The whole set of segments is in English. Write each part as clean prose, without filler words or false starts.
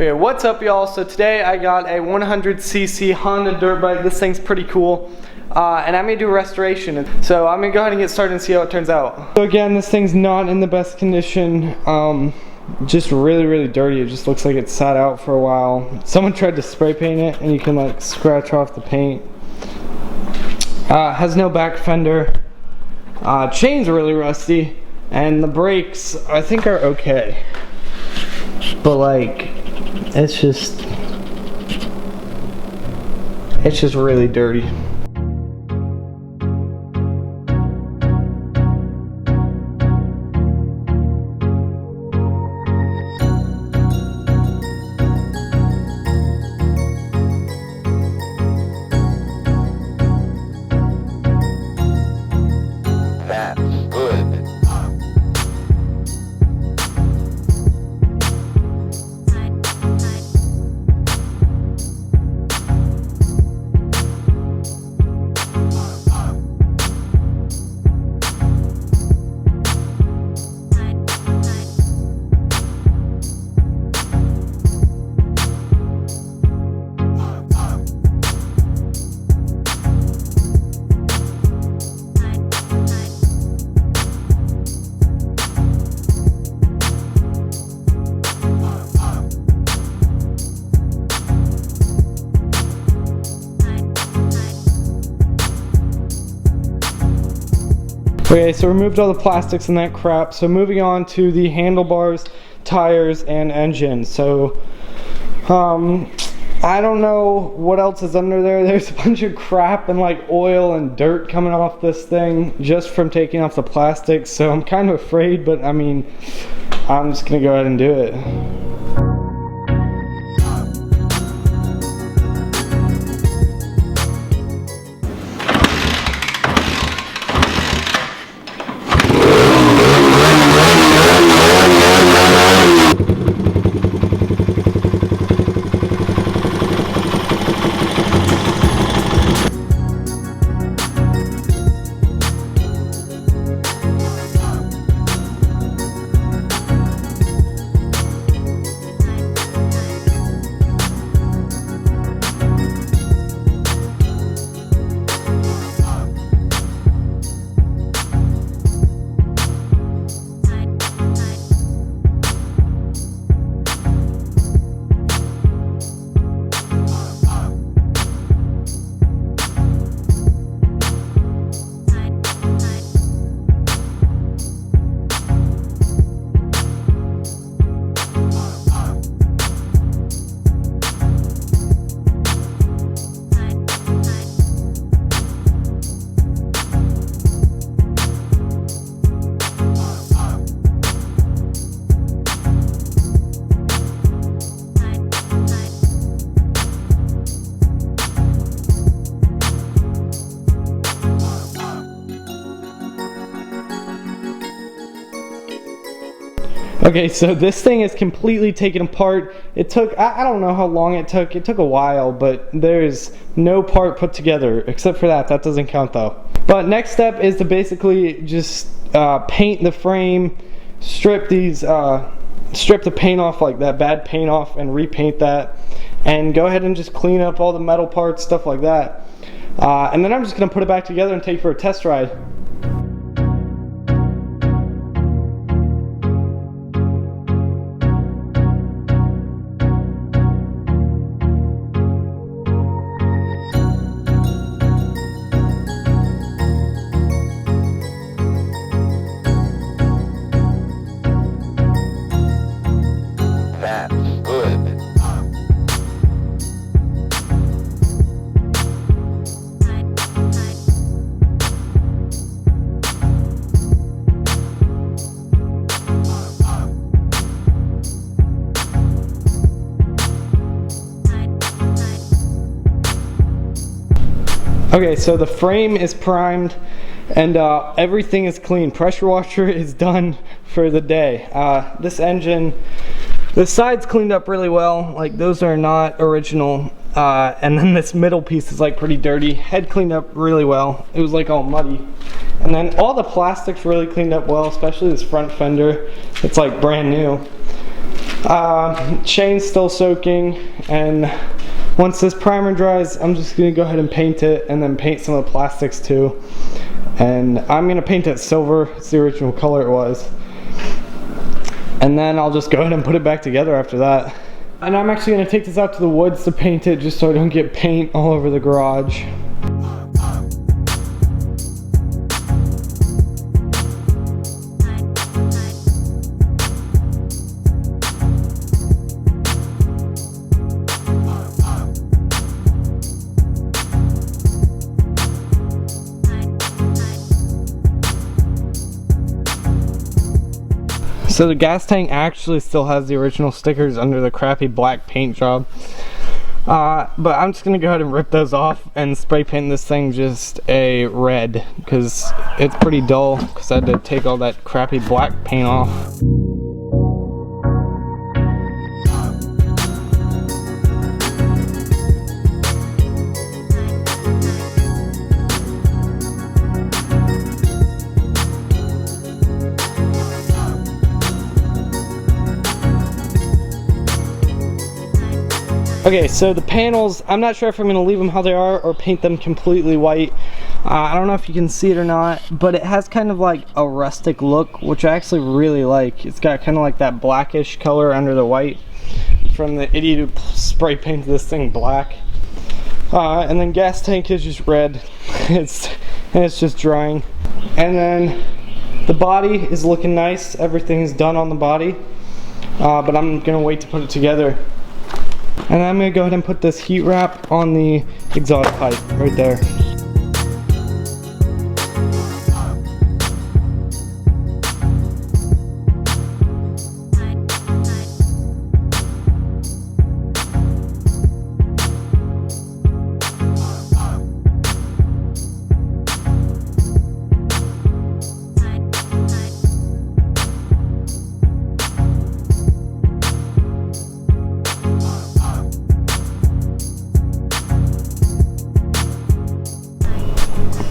Okay, what's up y'all? So today I got a 100cc Honda dirt bike. This thing's pretty cool. And I'm gonna do a restoration. So I'm gonna go ahead and get started and see how it turns out. So again, this thing's not in the best condition. Just really dirty. It just looks like it sat out for a while. Someone tried to spray paint it and you can like scratch off the paint. Has no back fender. Chain's really rusty. And the brakes I think are okay. But like, it's just really dirty. That's good. Okay, so removed all the plastics and that crap. So moving on to the handlebars, tires, and engine. So, I don't know what else is under there. There's a bunch of crap and like oil and dirt coming off this thing just from taking off the plastic. So I'm kind of afraid, but I mean, I'm just gonna go ahead and do it. Okay, so this thing is completely taken apart. It took, I don't know how long it took a while, but there's no part put together, except for that doesn't count though. But next step is to basically just paint the frame, strip the paint off, like that bad paint off, and repaint that, and go ahead and just clean up all the metal parts, stuff like that. And then I'm just gonna put it back together and take for a test ride. That's good. Okay, so the frame is primed and everything is clean. Pressure washer is done for the day. This engine, the sides cleaned up really well. Like, those are not original. And then this middle piece is like pretty dirty. Head cleaned up really well. It was like all muddy. And then all the plastics really cleaned up well, especially this front fender. It's like brand new. Chain's still soaking, and once this primer dries, I'm just gonna go ahead and paint it, and then paint some of the plastics too. And I'm gonna paint it silver. It's the original color it was. And then I'll just go ahead and put it back together after that. And I'm actually gonna take this out to the woods to paint it, just so I don't get paint all over the garage. So the gas tank actually still has the original stickers under the crappy black paint job. But I'm just gonna go ahead and rip those off and spray paint this thing just a red, because it's pretty dull, because I had to take all that crappy black paint off. Okay, so the panels, I'm not sure if I'm going to leave them how they are or paint them completely white. I don't know if you can see it or not, but it has kind of like a rustic look, which I actually really like. It's got kind of like that blackish color under the white from the idiot who spray painted this thing black. And then gas tank is just red. it's just drying. And then the body is looking nice. Everything's done on the body, but I'm going to wait to put it together. And I'm going to go ahead and put this heat wrap on the exhaust pipe right there.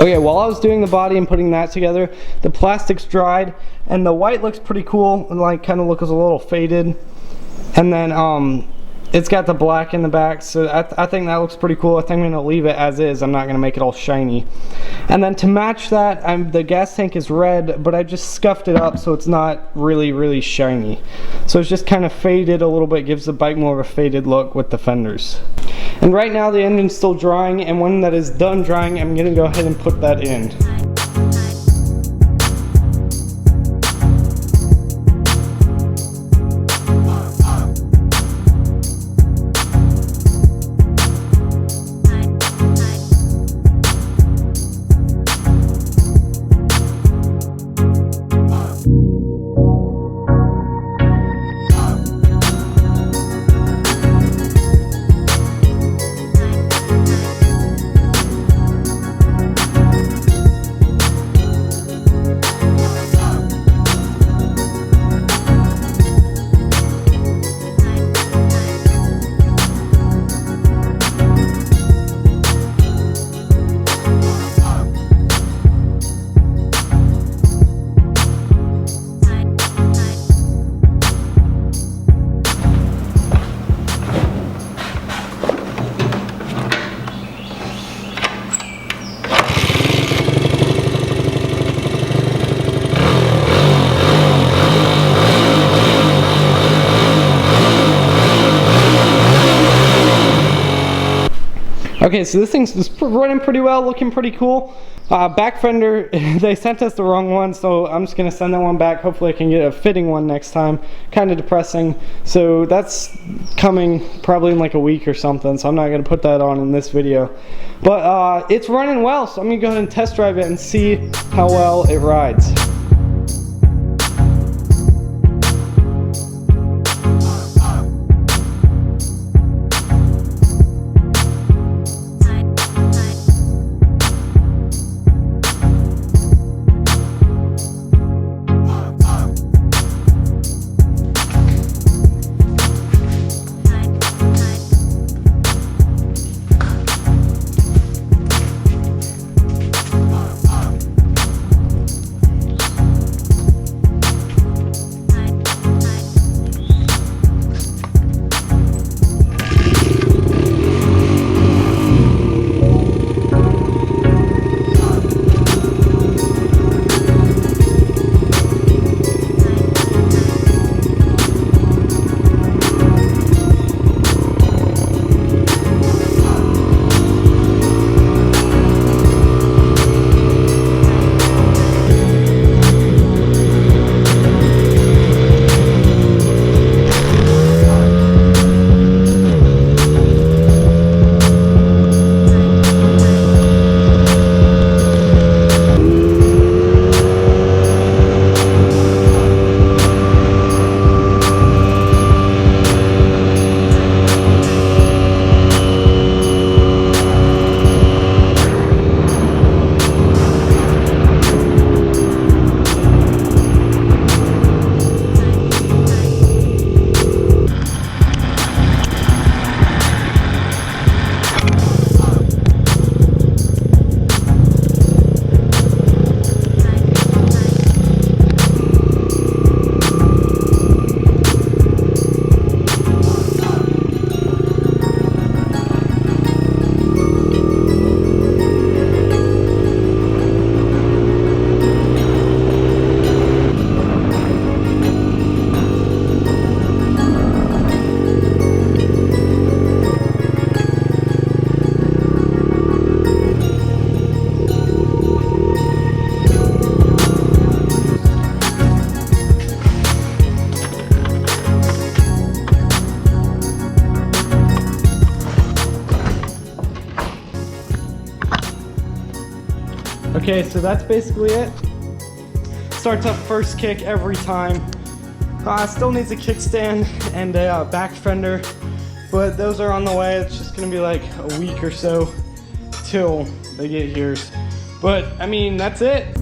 Okay, while I was doing the body and putting that together, the plastic's dried and the white looks pretty cool and like kind of looks a little faded. And then it's got the black in the back, so I think that looks pretty cool. I think I'm gonna leave it as is. I'm not gonna make it all shiny. And then to match that, the gas tank is red, but I just scuffed it up so it's not really shiny. So it's just kind of faded a little bit, gives the bike more of a faded look with the fenders. And right now the engine's still drying, and when that is done drying, I'm gonna go ahead and put that in. Okay, so this thing's just running pretty well, looking pretty cool. Back fender, they sent us the wrong one, so I'm just gonna send that one back. Hopefully I can get a fitting one next time. Kind of depressing. So that's coming probably in like a week or something, so I'm not gonna put that on in this video. But it's running well, so I'm gonna go ahead and test drive it and see how well it rides. Okay, so that's basically it. Starts up first kick every time. Still needs a kickstand and a back fender, but those are on the way. It's just gonna be like a week or so till they get here. But I mean, that's it.